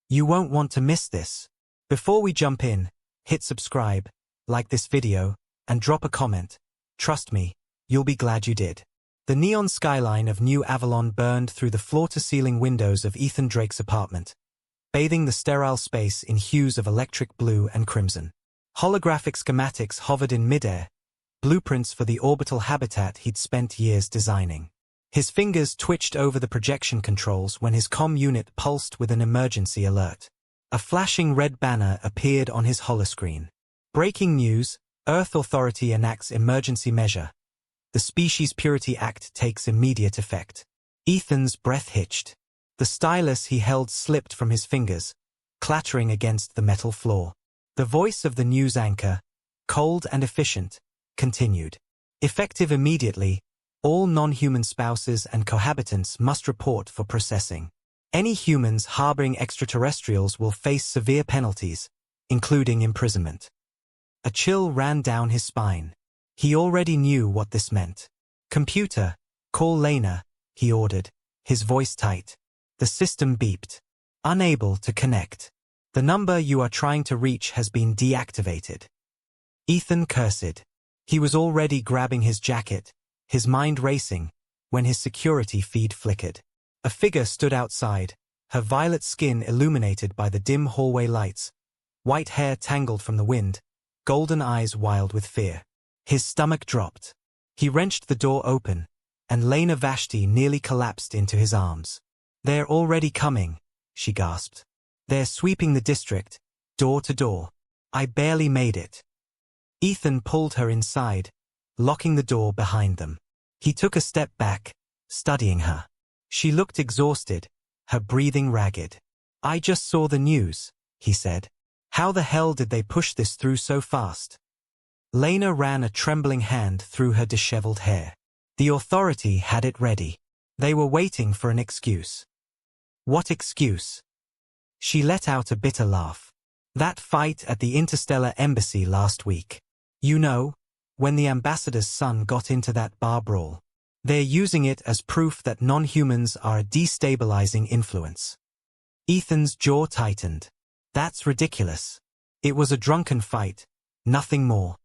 You won't want to miss this. Before we jump in, hit subscribe, like this video, and drop a comment. Trust me, you'll be glad you did. The neon skyline of New Avalon burned through the floor-to-ceiling windows of Ethan Drake's apartment, bathing the sterile space in hues of electric blue and crimson. Holographic schematics hovered in midair, blueprints for the orbital habitat he'd spent years designing. His fingers twitched over the projection controls when his comm unit pulsed with an emergency alert. A flashing red banner appeared on his holoscreen. Breaking news: Earth Authority enacts emergency measure. The Species Purity Act takes immediate effect. Ethan's breath hitched. The stylus he held slipped from his fingers, clattering against the metal floor. The voice of the news anchor, cold and efficient, continued. Effective immediately, all non-human spouses and cohabitants must report for processing. Any humans harboring extraterrestrials will face severe penalties, including imprisonment. A chill ran down his spine. He already knew what this meant. Computer, call Lena, he ordered, his voice tight. The system beeped. Unable to connect. The number you are trying to reach has been deactivated. Ethan cursed. He was already grabbing his jacket, his mind racing, when his security feed flickered. A figure stood outside, her violet skin illuminated by the dim hallway lights, white hair tangled from the wind, golden eyes wild with fear. His stomach dropped. He wrenched the door open, and Lena Vashti nearly collapsed into his arms. They're already coming, she gasped. They're sweeping the district, door to door. I barely made it. Ethan pulled her inside, locking the door behind them. He took a step back, studying her. She looked exhausted, her breathing ragged. I just saw the news, he said. How the hell did they push this through so fast? Lena ran a trembling hand through her disheveled hair. The authority had it ready. They were waiting for an excuse. What excuse? She let out a bitter laugh. That fight at the interstellar embassy last week. You know, when the ambassador's son got into that bar brawl. They're using it as proof that non-humans are a destabilizing influence. Ethan's jaw tightened. That's ridiculous. It was a drunken fight, nothing more.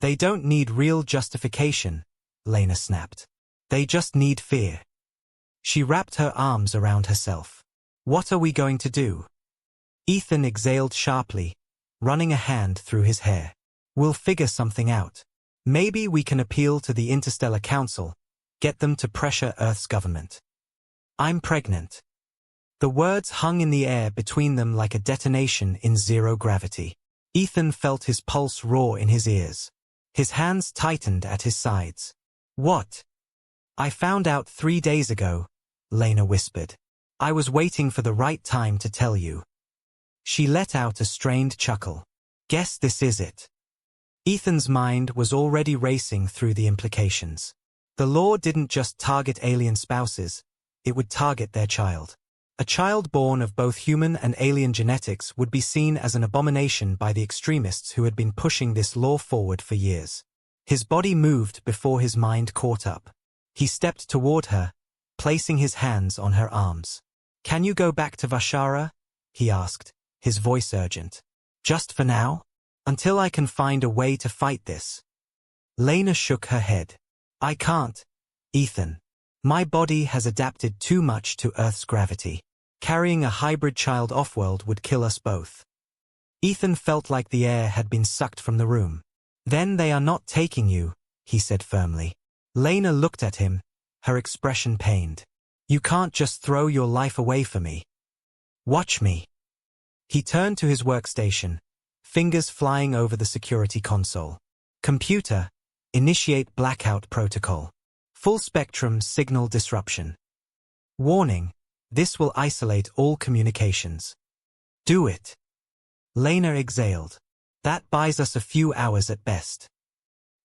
They don't need real justification, Lena snapped. They just need fear. She wrapped her arms around herself. What are we going to do? Ethan exhaled sharply, running a hand through his hair. We'll figure something out. Maybe we can appeal to the Interstellar Council, get them to pressure Earth's government. I'm pregnant. The words hung in the air between them like a detonation in zero gravity. Ethan felt his pulse roar in his ears. His hands tightened at his sides. What? I found out 3 days ago, Lena whispered. I was waiting for the right time to tell you. She let out a strained chuckle. Guess this is it. Ethan's mind was already racing through the implications. The law didn't just target alien spouses, it would target their child. A child born of both human and alien genetics would be seen as an abomination by the extremists who had been pushing this law forward for years. His body moved before his mind caught up. He stepped toward her, placing his hands on her arms. Can you go back to Vashara? He asked, his voice urgent. Just for now? Until I can find a way to fight this. Lena shook her head. I can't, Ethan. My body has adapted too much to Earth's gravity. Carrying a hybrid child off-world would kill us both. Ethan felt like the air had been sucked from the room. Then they are not taking you, he said firmly. Lena looked at him, her expression pained. You can't just throw your life away for me. Watch me. He turned to his workstation, fingers flying over the security console. Computer, initiate blackout protocol. Full spectrum signal disruption. Warning. This will isolate all communications. Do it. Lena exhaled. That buys us a few hours at best.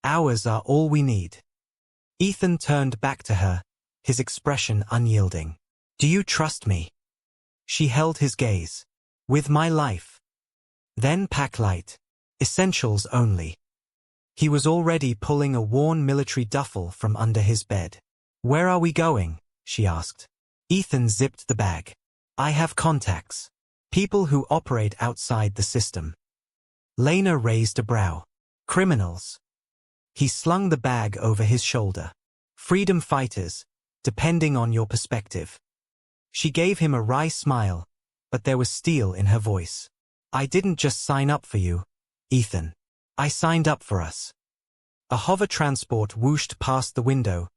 Hours are all we need. Ethan turned back to her, his expression unyielding. Do you trust me? She held his gaze. With my life. Then pack light. Essentials only. He was already pulling a worn military duffel from under his bed. Where are we going? She asked. Ethan zipped the bag. I have contacts. People who operate outside the system. Lena raised a brow. Criminals. He slung the bag over his shoulder. Freedom fighters, depending on your perspective. She gave him a wry smile, but there was steel in her voice. I didn't just sign up for you, Ethan. I signed up for us. A hover transport whooshed past the window,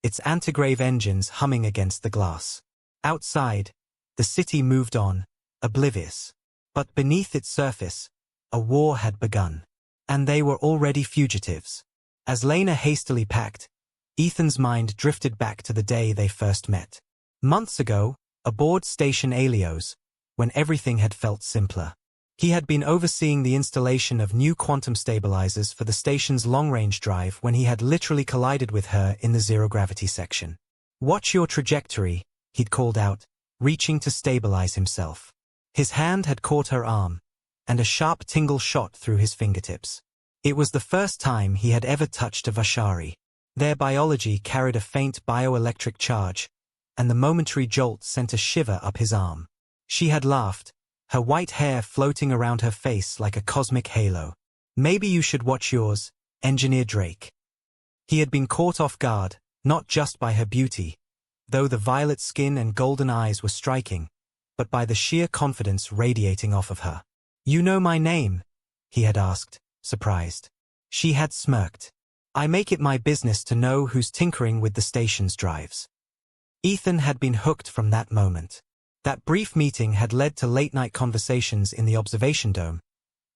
its antigrave engines humming against the glass. Outside, the city moved on, oblivious. But beneath its surface, a war had begun. And they were already fugitives. As Lena hastily packed, Ethan's mind drifted back to the day they first met. Months ago, aboard Station Alios, when everything had felt simpler. He had been overseeing the installation of new quantum stabilizers for the station's long-range drive when he had literally collided with her in the zero-gravity section. Watch your trajectory, he'd called out, reaching to stabilize himself. His hand had caught her arm, and a sharp tingle shot through his fingertips. It was the first time he had ever touched a Vashari. Their biology carried a faint bioelectric charge, and the momentary jolt sent a shiver up his arm. She had laughed, her white hair floating around her face like a cosmic halo. Maybe you should watch yours, Engineer Drake. He had been caught off guard, not just by her beauty, though the violet skin and golden eyes were striking, but by the sheer confidence radiating off of her. You know my name? He had asked, surprised. She had smirked. I make it my business to know who's tinkering with the station's drives. Ethan had been hooked from that moment. That brief meeting had led to late-night conversations in the observation dome,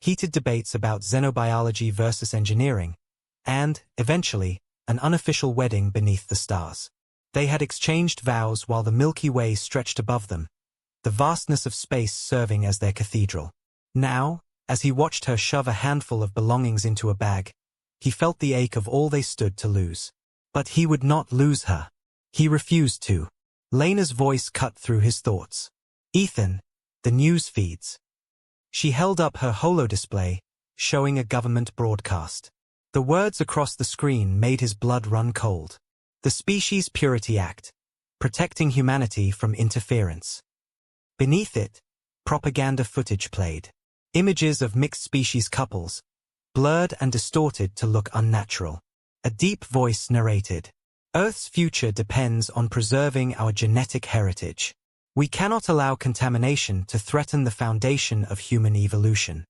heated debates about xenobiology versus engineering, and, eventually, an unofficial wedding beneath the stars. They had exchanged vows while the Milky Way stretched above them, the vastness of space serving as their cathedral. Now, as he watched her shove a handful of belongings into a bag, he felt the ache of all they stood to lose. But he would not lose her. He refused to. Lena's voice cut through his thoughts. Ethan, the news feeds. She held up her holodisplay, showing a government broadcast. The words across the screen made his blood run cold. The Species Purity Act, protecting humanity from interference. Beneath it, propaganda footage played. Images of mixed-species couples, blurred and distorted to look unnatural. A deep voice narrated. Earth's future depends on preserving our genetic heritage. We cannot allow contamination to threaten the foundation of human evolution.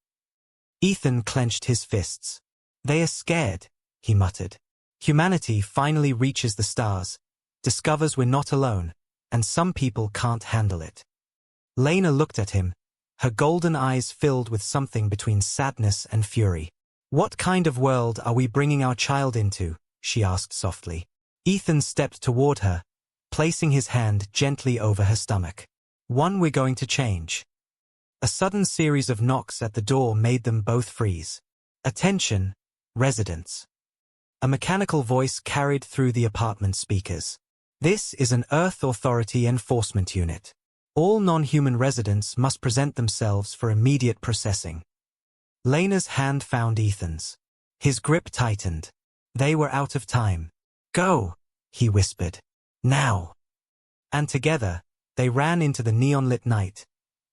Ethan clenched his fists. They are scared, he muttered. Humanity finally reaches the stars, discovers we're not alone, and some people can't handle it. Lena looked at him, her golden eyes filled with something between sadness and fury. What kind of world are we bringing our child into? She asked softly. Ethan stepped toward her, placing his hand gently over her stomach. One we're going to change. A sudden series of knocks at the door made them both freeze. Attention, residents. A mechanical voice carried through the apartment speakers. This is an Earth Authority enforcement unit. All non-human residents must present themselves for immediate processing. Lena's hand found Ethan's. His grip tightened. They were out of time. Go, he whispered. Now. And together, they ran into the neon-lit night,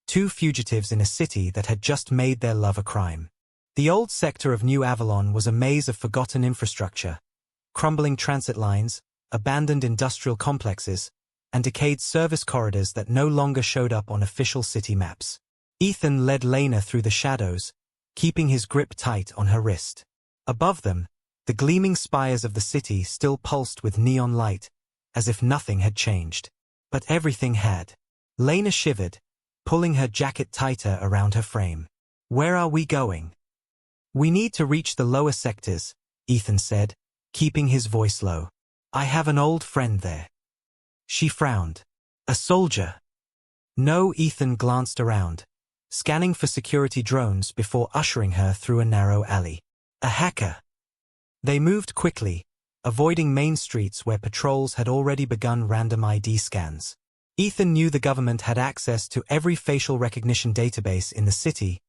two fugitives in a city that had just made their love a crime. The old sector of New Avalon was a maze of forgotten infrastructure, crumbling transit lines, abandoned industrial complexes, and decayed service corridors that no longer showed up on official city maps. Ethan led Lena through the shadows, keeping his grip tight on her wrist. Above them, the gleaming spires of the city still pulsed with neon light, as if nothing had changed. But everything had. Lena shivered, pulling her jacket tighter around her frame. Where are we going? We need to reach the lower sectors, Ethan said, keeping his voice low. I have an old friend there. She frowned. A soldier? No, Ethan glanced around, scanning for security drones before ushering her through a narrow alley. A hacker. They moved quickly, avoiding main streets where patrols had already begun random ID scans. Ethan knew the government had access to every facial recognition database in the city,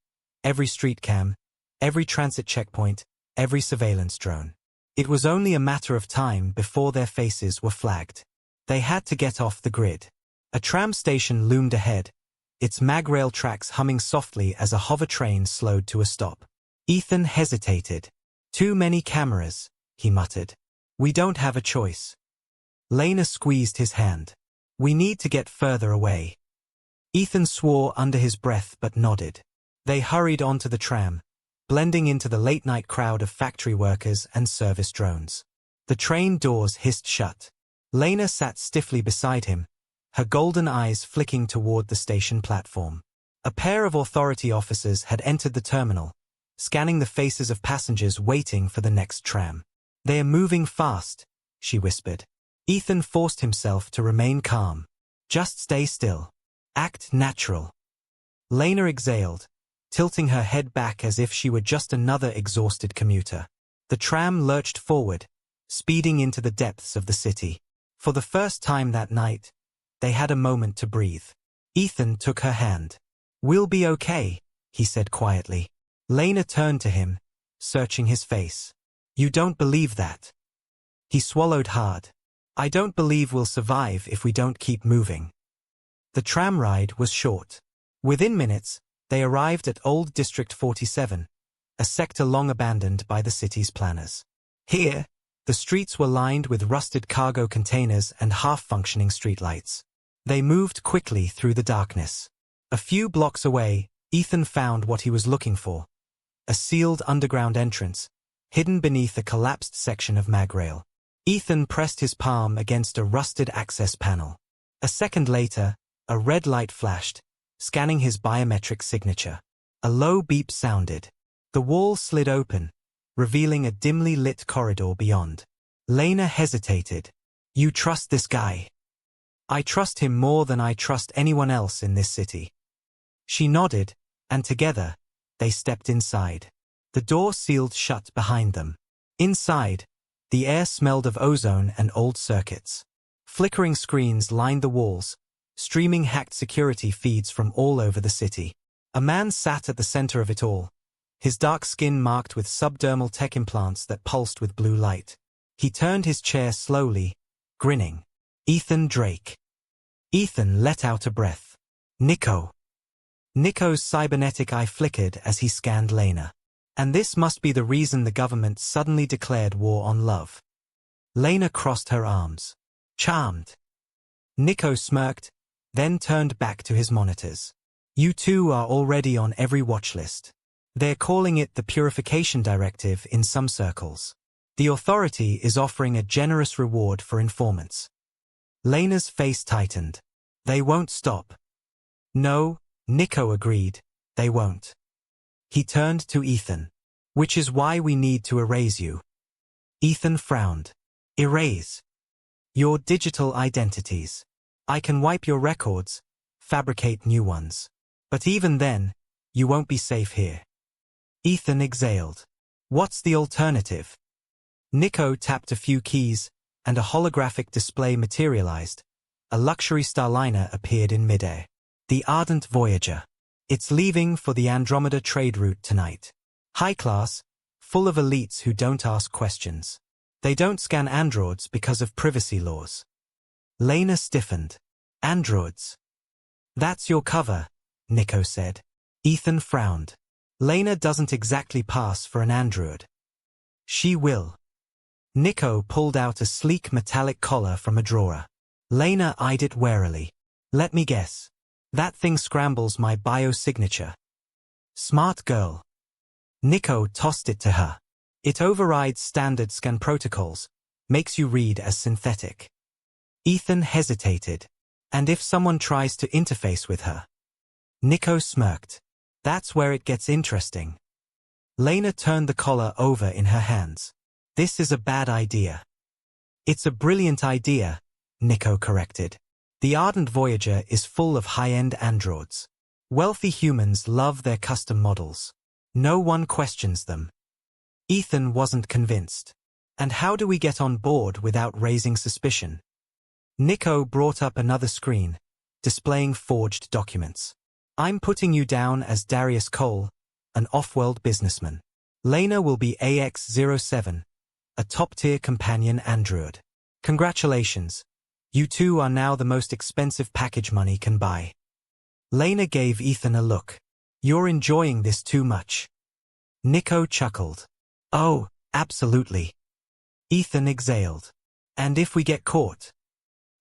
every street cam, every transit checkpoint, every surveillance drone. It was only a matter of time before their faces were flagged. They had to get off the grid. A tram station loomed ahead, its magrail tracks humming softly as a hover train slowed to a stop. Ethan hesitated. "Too many cameras," he muttered. "We don't have a choice." Lena squeezed his hand. "We need to get further away." Ethan swore under his breath but nodded. They hurried onto the tram, blending into the late-night crowd of factory workers and service drones. The train doors hissed shut. Lena sat stiffly beside him, her golden eyes flicking toward the station platform. A pair of authority officers had entered the terminal, scanning the faces of passengers waiting for the next tram. "They are moving fast," she whispered. Ethan forced himself to remain calm. "Just stay still. Act natural." Lena exhaled, tilting her head back as if she were just another exhausted commuter. The tram lurched forward, speeding into the depths of the city. For the first time that night, they had a moment to breathe. Ethan took her hand. "We'll be okay," he said quietly. Lena turned to him, searching his face. "You don't believe that?" He swallowed hard. "I don't believe we'll survive if we don't keep moving." The tram ride was short. Within minutes, they arrived at Old District 47, a sector long abandoned by the city's planners. Here, the streets were lined with rusted cargo containers and half-functioning streetlights. They moved quickly through the darkness. A few blocks away, Ethan found what he was looking for: a sealed underground entrance, hidden beneath a collapsed section of magrail. Ethan pressed his palm against a rusted access panel. A second later, a red light flashed, scanning his biometric signature. A low beep sounded. The wall slid open, revealing a dimly lit corridor beyond. Lena hesitated. "You trust this guy?" "I trust him more than I trust anyone else in this city." She nodded, and together, they stepped inside. The door sealed shut behind them. Inside, the air smelled of ozone and old circuits. Flickering screens lined the walls, streaming hacked security feeds from all over the city. A man sat at the center of it all, his dark skin marked with subdermal tech implants that pulsed with blue light. He turned his chair slowly, grinning. "Ethan Drake." Ethan let out a breath. "Nico." Nico's cybernetic eye flickered as he scanned Lena. And this must be the reason the government suddenly declared war on love. Lena crossed her arms. "Charmed." Nico smirked, then turned back to his monitors. "You two are already on every watch list. They're calling it the Purification Directive in some circles. The authority is offering a generous reward for informants." Lena's face tightened. "They won't stop." "No," Nico agreed, "they won't." He turned to Ethan. "Which is why we need to erase you." Ethan frowned. "Erase?" "Your digital identities. I can wipe your records, fabricate new ones. But even then, you won't be safe here." Ethan exhaled. "What's the alternative?" Nico tapped a few keys, and a holographic display materialized. A luxury starliner appeared in midair. "The Ardent Voyager. It's leaving for the Andromeda trade route tonight. High class, full of elites who don't ask questions. They don't scan androids because of privacy laws." Lena stiffened. "Androids?" "That's your cover," Nico said. Ethan frowned. "Lena doesn't exactly pass for an android." "She will." Nico pulled out a sleek metallic collar from a drawer. Lena eyed it warily. "Let me guess. That thing scrambles my biosignature." "Smart girl." Nico tossed it to her. "It overrides standard scan protocols, makes you read as synthetic." Ethan hesitated. "And if someone tries to interface with her?" Nico smirked. "That's where it gets interesting." Lena turned the collar over in her hands. "This is a bad idea." "It's a brilliant idea," Nico corrected. "The Ardent Voyager is full of high-end androids. Wealthy humans love their custom models. No one questions them." Ethan wasn't convinced. "And how do we get on board without raising suspicion?" Nico brought up another screen, displaying forged documents. "I'm putting you down as Darius Cole, an off-world businessman. Lena will be AX-07, a top-tier companion android. Congratulations. You two are now the most expensive package money can buy." Lena gave Ethan a look. You're enjoying this too much. Nico chuckled. Oh, absolutely. Ethan exhaled. And if we get caught?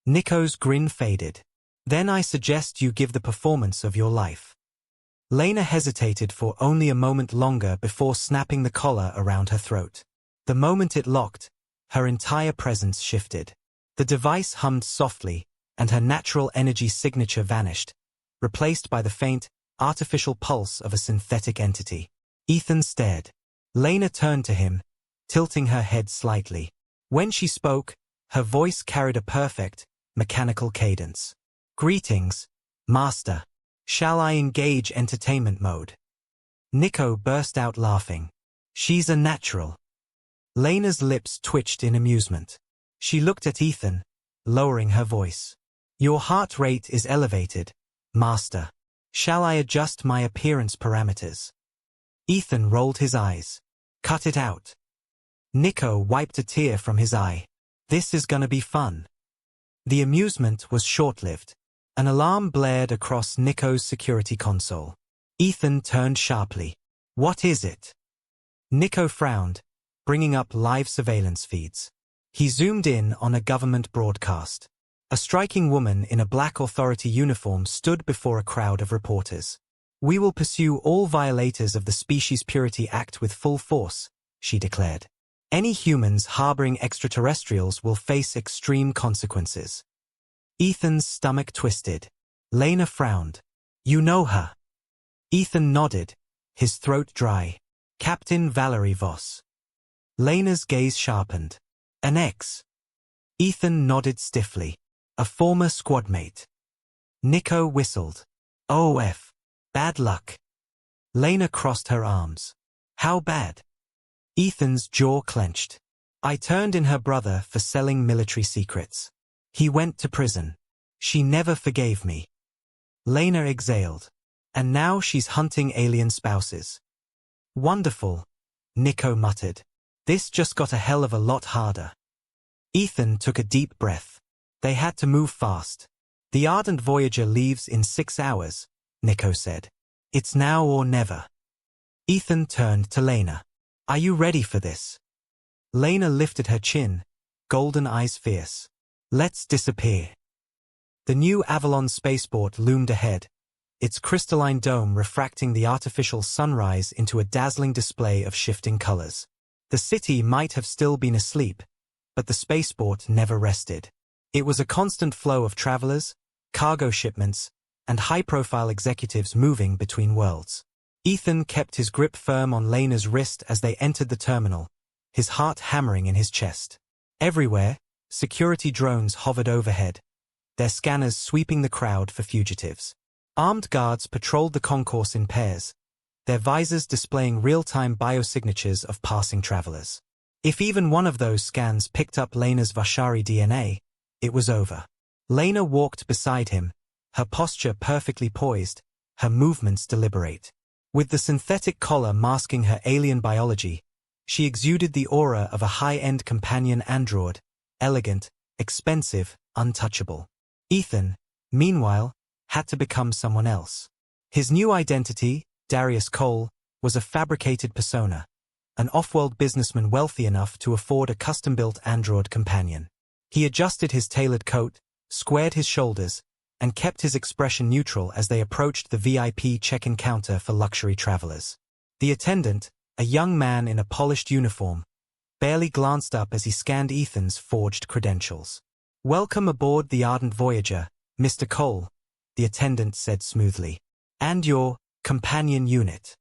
Nico's grin faded. Then I suggest you give the performance of your life. Lena hesitated for only a moment longer before snapping the collar around her throat. The moment it locked, her entire presence shifted. The device hummed softly, and her natural energy signature vanished, replaced by the faint, artificial pulse of a synthetic entity. Ethan stared. Lena turned to him, tilting her head slightly. When she spoke, her voice carried a perfect, mechanical cadence. Greetings, Master. Shall I engage entertainment mode? Nico burst out laughing. She's a natural. Lena's lips twitched in amusement. She looked at Ethan, lowering her voice. Your heart rate is elevated, Master. Shall I adjust my appearance parameters? Ethan rolled his eyes. Cut it out. Nico wiped a tear from his eye. This is gonna be fun. The amusement was short-lived. An alarm blared across Nico's security console. Ethan turned sharply. What is it? Nico frowned, bringing up live surveillance feeds. He zoomed in on a government broadcast. A striking woman in a black authority uniform stood before a crowd of reporters. We will pursue all violators of the Species Purity Act with full force, she declared. Any humans harboring extraterrestrials will face extreme consequences. Ethan's stomach twisted. Lena frowned. You know her? Ethan nodded, his throat dry. Captain Valerie Voss. Lena's gaze sharpened. An ex. Ethan nodded stiffly. A former squadmate. Nico whistled. OF. Bad luck. Lena crossed her arms. How bad? Ethan's jaw clenched. I turned in her brother for selling military secrets. He went to prison. She never forgave me. Lena exhaled. And now she's hunting alien spouses. Wonderful, Nico muttered. This just got a hell of a lot harder. Ethan took a deep breath. They had to move fast. The Ardent Voyager leaves in 6 hours, Nico said. It's now or never. Ethan turned to Lena. Are you ready for this? Lena lifted her chin, golden eyes fierce. Let's disappear. The new Avalon spaceport loomed ahead, its crystalline dome refracting the artificial sunrise into a dazzling display of shifting colors. The city might have still been asleep, but the spaceport never rested. It was a constant flow of travelers, cargo shipments, and high-profile executives moving between worlds. Ethan kept his grip firm on Lena's wrist as they entered the terminal, his heart hammering in his chest. Everywhere, security drones hovered overhead, their scanners sweeping the crowd for fugitives. Armed guards patrolled the concourse in pairs, their visors displaying real-time biosignatures of passing travelers. If even one of those scans picked up Lena's Vashari DNA, it was over. Lena walked beside him, her posture perfectly poised, her movements deliberate. With the synthetic collar masking her alien biology, she exuded the aura of a high-end companion android, elegant, expensive, untouchable. Ethan, meanwhile, had to become someone else. His new identity, Darius Cole, was a fabricated persona, an off-world businessman wealthy enough to afford a custom-built android companion. He adjusted his tailored coat, squared his shoulders, and kept his expression neutral as they approached the VIP check-in counter for luxury travelers. The attendant, a young man in a polished uniform, barely glanced up as he scanned Ethan's forged credentials. Welcome aboard the Ardent Voyager, Mr. Cole, the attendant said smoothly. And your companion unit.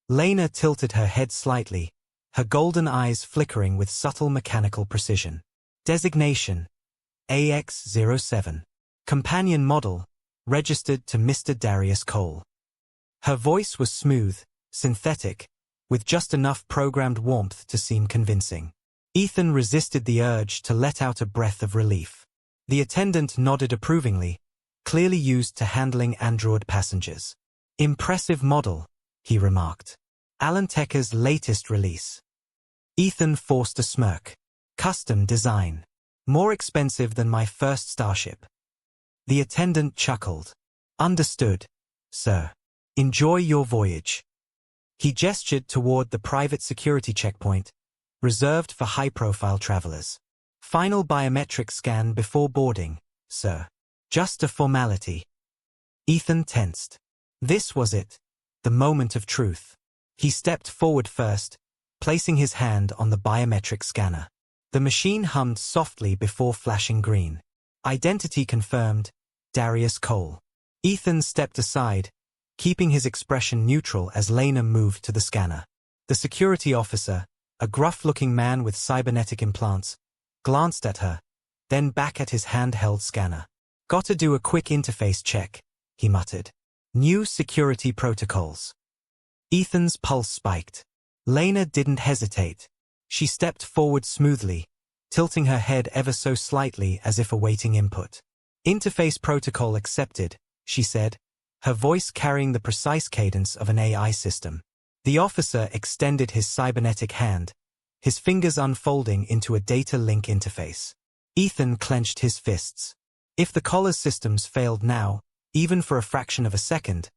Lena tilted her head slightly, her golden eyes flickering with subtle mechanical precision. Designation: AX-07. Companion model, registered to Mr. Darius Cole. Her voice was smooth, synthetic, with just enough programmed warmth to seem convincing. Ethan resisted the urge to let out a breath of relief. The attendant nodded approvingly, clearly used to handling android passengers. Impressive model, he remarked. Alan Tekker's latest release. Ethan forced a smirk. Custom design. More expensive than my first starship. The attendant chuckled. Understood, sir. Enjoy your voyage. He gestured toward the private security checkpoint, reserved for high-profile travelers. Final biometric scan before boarding, sir. Just a formality. Ethan tensed. This was it, the moment of truth. He stepped forward first, placing his hand on the biometric scanner. The machine hummed softly before flashing green. Identity confirmed, Darius Cole. Ethan stepped aside, keeping his expression neutral as Lena moved to the scanner. The security officer, a gruff-looking man with cybernetic implants, glanced at her, then back at his handheld scanner. Gotta do a quick interface check, he muttered. New security protocols. Ethan's pulse spiked. Lena didn't hesitate. She stepped forward smoothly, tilting her head ever so slightly as if awaiting input. Interface protocol accepted, she said, her voice carrying the precise cadence of an AI system. The officer extended his cybernetic hand, his fingers unfolding into a data link interface. Ethan clenched his fists. If the collar's systems failed now, even for a fraction of a second,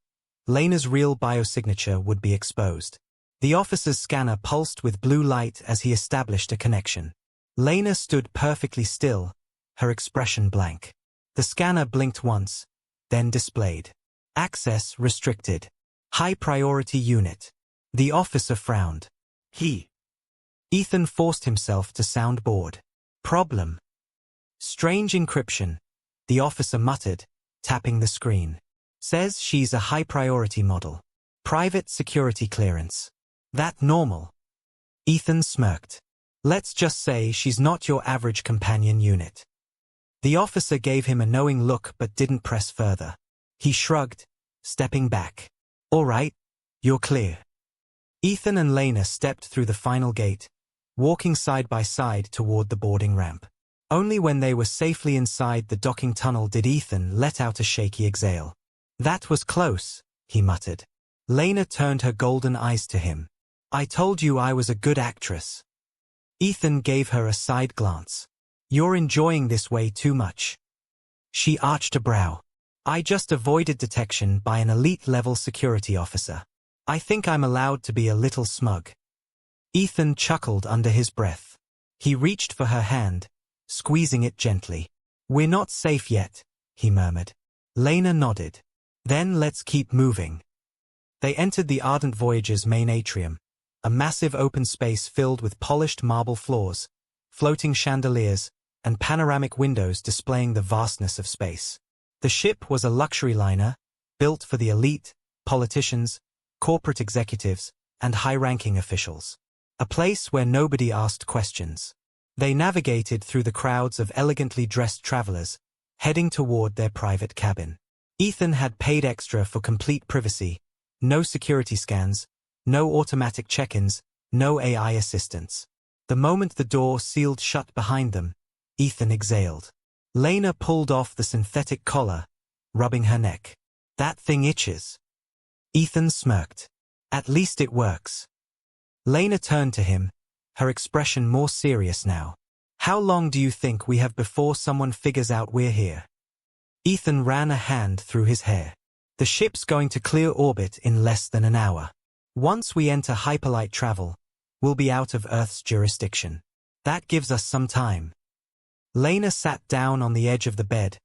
Lena's real biosignature would be exposed. The officer's scanner pulsed with blue light as he established a connection. Lena stood perfectly still, her expression blank. The scanner blinked once, then displayed. Access restricted. High priority unit. The officer frowned. Ethan forced himself to sound bored. Problem. Strange encryption, the officer muttered, tapping the screen. Says she's a high-priority model. Private security clearance. That normal? Ethan smirked. Let's just say she's not your average companion unit. The officer gave him a knowing look but didn't press further. He shrugged, stepping back. All right, you're clear. Ethan and Lena stepped through the final gate, walking side by side toward the boarding ramp. Only when they were safely inside the docking tunnel did Ethan let out a shaky exhale. That was close, he muttered. Lena turned her golden eyes to him. I told you I was a good actress. Ethan gave her a side glance. You're enjoying this way too much. She arched a brow. I just avoided detection by an elite-level security officer. I think I'm allowed to be a little smug. Ethan chuckled under his breath. He reached for her hand, squeezing it gently. We're not safe yet, he murmured. Lena nodded. Then let's keep moving. They entered the Ardent Voyager's main atrium, a massive open space filled with polished marble floors, floating chandeliers, and panoramic windows displaying the vastness of space. The ship was a luxury liner, built for the elite, politicians, corporate executives, and high-ranking officials. A place where nobody asked questions. They navigated through the crowds of elegantly dressed travelers, heading toward their private cabin. Ethan had paid extra for complete privacy, no security scans, no automatic check-ins, no AI assistance. The moment the door sealed shut behind them, Ethan exhaled. Lena pulled off the synthetic collar, rubbing her neck. That thing itches. Ethan smirked. At least it works. Lena turned to him, her expression more serious now. How long do you think we have before someone figures out we're here? Ethan ran a hand through his hair. The ship's going to clear orbit in less than an hour. Once we enter hyperlight travel, we'll be out of Earth's jurisdiction. That gives us some time. Lena sat down on the edge of the bed,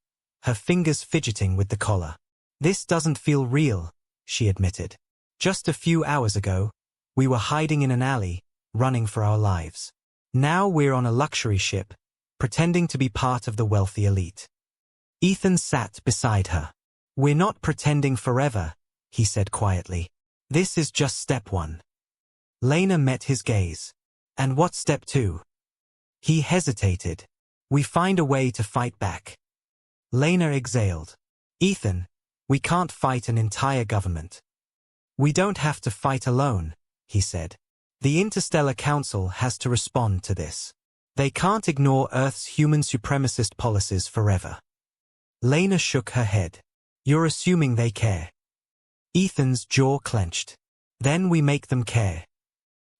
her fingers fidgeting with the collar. This doesn't feel real, she admitted. Just a few hours ago, we were hiding in an alley, running for our lives. Now we're on a luxury ship, pretending to be part of the wealthy elite. Ethan sat beside her. We're not pretending forever, he said quietly. This is just step one. Lena met his gaze. And what's step two? He hesitated. We find a way to fight back. Lena exhaled. Ethan, we can't fight an entire government. We don't have to fight alone, he said. The Interstellar Council has to respond to this. They can't ignore Earth's human supremacist policies forever. Lena shook her head. You're assuming they care. Ethan's jaw clenched. Then we make them care.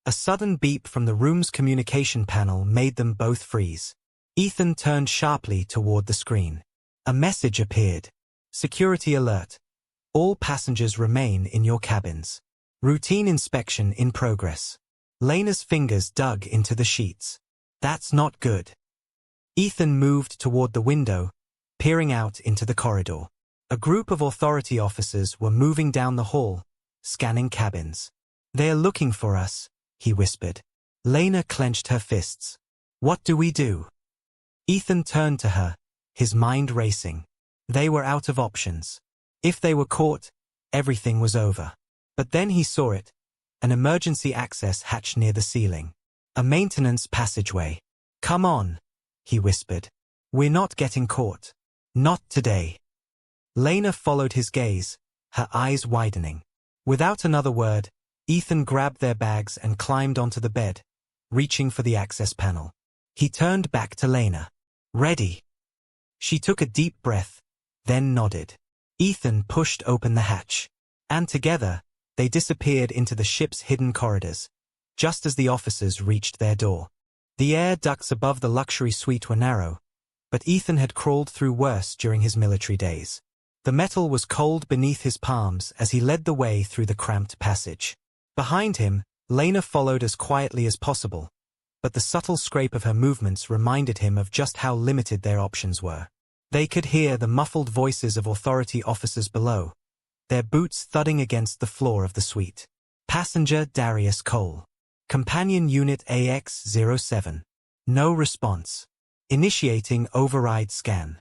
A sudden beep from the room's communication panel made them both freeze. Ethan turned sharply toward the screen. A message appeared. Security alert. All passengers remain in your cabins. Routine inspection in progress. Lena's fingers dug into the sheets. That's not good. Ethan moved toward the window, peering out into the corridor. A group of authority officers were moving down the hall, scanning cabins. "They're looking for us," he whispered. Lena clenched her fists. "What do we do?" Ethan turned to her, his mind racing. They were out of options. If they were caught, everything was over. But then he saw it, an emergency access hatch near the ceiling. A maintenance passageway. "Come on," he whispered. "We're not getting caught. Not today." Lena followed his gaze, her eyes widening. Without another word, Ethan grabbed their bags and climbed onto the bed, reaching for the access panel. He turned back to Lena. "Ready?" She took a deep breath, then nodded. Ethan pushed open the hatch, and together, they disappeared into the ship's hidden corridors, just as the officers reached their door. The air ducts above the luxury suite were narrow, but Ethan had crawled through worse during his military days. The metal was cold beneath his palms as he led the way through the cramped passage. Behind him, Lena followed as quietly as possible, but the subtle scrape of her movements reminded him of just how limited their options were. They could hear the muffled voices of authority officers below, their boots thudding against the floor of the suite. Passenger Darius Cole. Companion Unit AX-07. No response. Initiating override scan.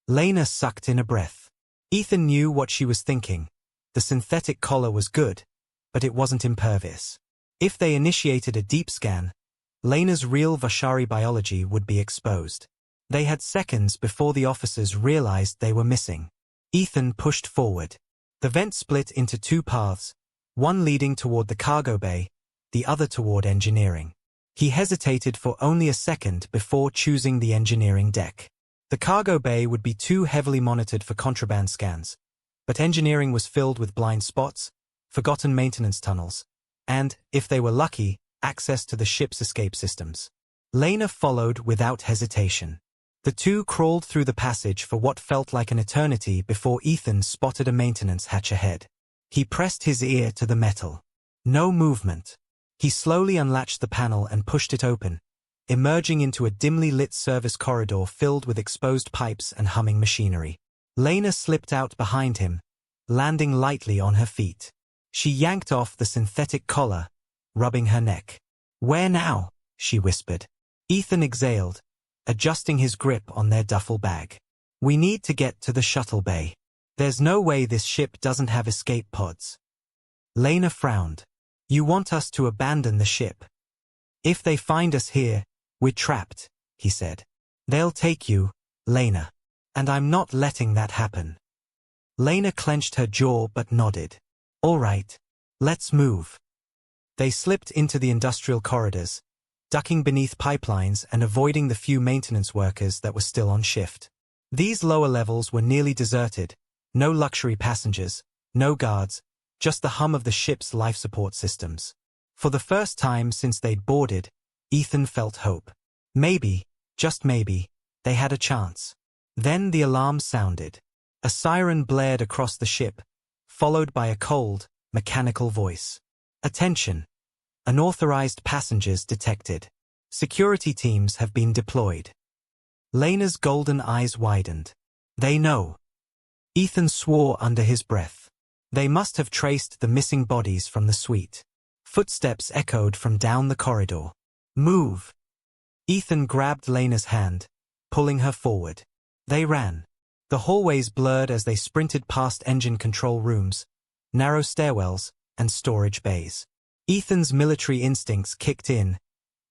Lena sucked in a breath. Ethan knew what she was thinking. The synthetic collar was good, but it wasn't impervious. If they initiated a deep scan, Lena's real Vashari biology would be exposed. They had seconds before the officers realized they were missing. Ethan pushed forward. The vent split into two paths, one leading toward the cargo bay, the other toward engineering. He hesitated for only a second before choosing the engineering deck. The cargo bay would be too heavily monitored for contraband scans, but engineering was filled with blind spots, forgotten maintenance tunnels, and, if they were lucky, access to the ship's escape systems. Lena followed without hesitation. The two crawled through the passage for what felt like an eternity before Ethan spotted a maintenance hatch ahead. He pressed his ear to the metal. No movement. He slowly unlatched the panel and pushed it open, emerging into a dimly lit service corridor filled with exposed pipes and humming machinery. Lena slipped out behind him, landing lightly on her feet. She yanked off the synthetic collar, rubbing her neck. "Where now?" she whispered. Ethan exhaled, adjusting his grip on their duffel bag. "We need to get to the shuttle bay. There's no way this ship doesn't have escape pods." Lena frowned. "You want us to abandon the ship? If they find us here, we're trapped," he said. "They'll take you, Lena. And I'm not letting that happen." Lena clenched her jaw but nodded. "All right, let's move." They slipped into the industrial corridors, ducking beneath pipelines and avoiding the few maintenance workers that were still on shift. These lower levels were nearly deserted, no luxury passengers, no guards, just the hum of the ship's life support systems. For the first time since they'd boarded, Ethan felt hope. Maybe, just maybe, they had a chance. Then the alarm sounded. A siren blared across the ship, followed by a cold, mechanical voice. "Attention! Unauthorized passengers detected. Security teams have been deployed." Lena's golden eyes widened. "They know." Ethan swore under his breath. They must have traced the missing bodies from the suite. Footsteps echoed from down the corridor. "Move!" Ethan grabbed Lena's hand, pulling her forward. They ran. The hallways blurred as they sprinted past engine control rooms, narrow stairwells, and storage bays. Ethan's military instincts kicked in,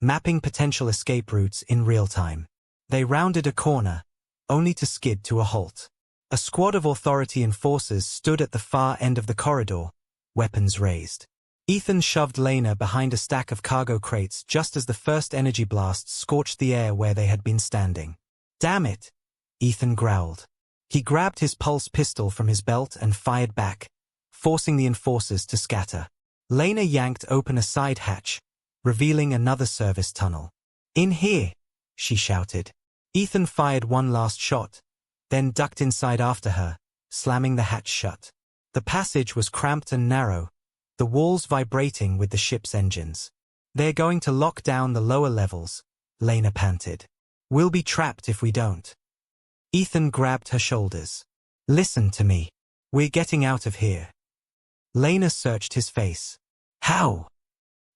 mapping potential escape routes in real time. They rounded a corner, only to skid to a halt. A squad of authority enforcers stood at the far end of the corridor, weapons raised. Ethan shoved Lena behind a stack of cargo crates just as the first energy blasts scorched the air where they had been standing. "Damn it!" Ethan growled. He grabbed his pulse pistol from his belt and fired back, forcing the enforcers to scatter. Lena yanked open a side hatch, revealing another service tunnel. "In here!" she shouted. Ethan fired one last shot, then ducked inside after her, slamming the hatch shut. The passage was cramped and narrow, the walls vibrating with the ship's engines. "They're going to lock down the lower levels," Lena panted. "We'll be trapped if we don't." Ethan grabbed her shoulders. "Listen to me. We're getting out of here." Lena searched his face. "How?"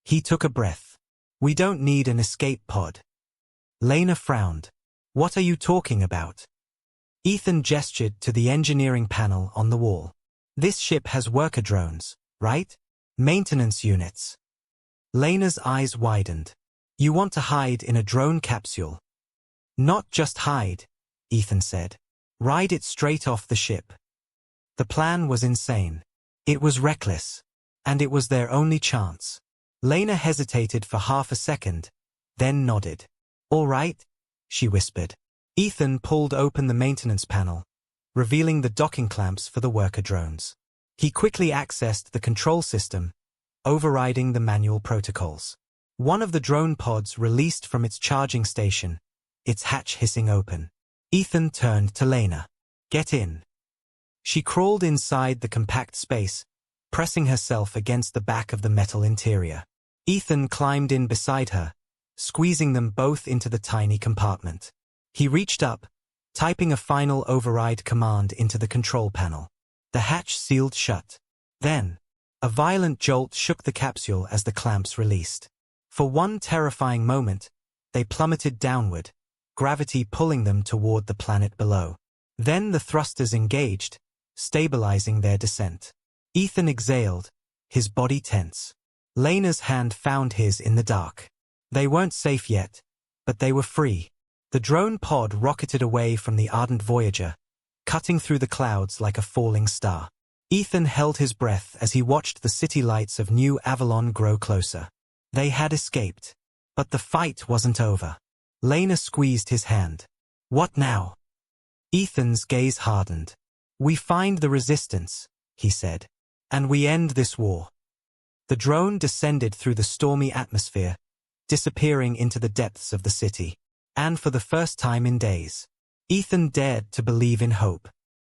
He took a breath. "We don't need an escape pod." Lena frowned. "What are you talking about?" Ethan gestured to the engineering panel on the wall. "This ship has worker drones, right? Maintenance units." Lena's eyes widened. "You want to hide in a drone capsule?" "Not just hide," Ethan said. "Ride it straight off the ship." The plan was insane. It was reckless. And it was their only chance. Lena hesitated for half a second, then nodded. "All right," she whispered. Ethan pulled open the maintenance panel, revealing the docking clamps for the worker drones. He quickly accessed the control system, overriding the manual protocols. One of the drone pods released from its charging station, its hatch hissing open. Ethan turned to Lena. "Get in." She crawled inside the compact space, pressing herself against the back of the metal interior. Ethan climbed in beside her, squeezing them both into the tiny compartment. He reached up, typing a final override command into the control panel. The hatch sealed shut. Then, a violent jolt shook the capsule as the clamps released. For one terrifying moment, they plummeted downward, gravity pulling them toward the planet below. Then the thrusters engaged, stabilizing their descent. Ethan exhaled, his body tense. Lena's hand found his in the dark. They weren't safe yet, but they were free. The drone pod rocketed away from the ardent Voyager, cutting through the clouds like a falling star. Ethan held his breath as he watched the city lights of New Avalon grow closer. They had escaped. But the fight wasn't over. Lena squeezed his hand. "What now?" Ethan's gaze hardened. "We find the resistance," he said. "And we end this war." The drone descended through the stormy atmosphere, disappearing into the depths of the city. And for the first time in days, Ethan dared to believe in hope.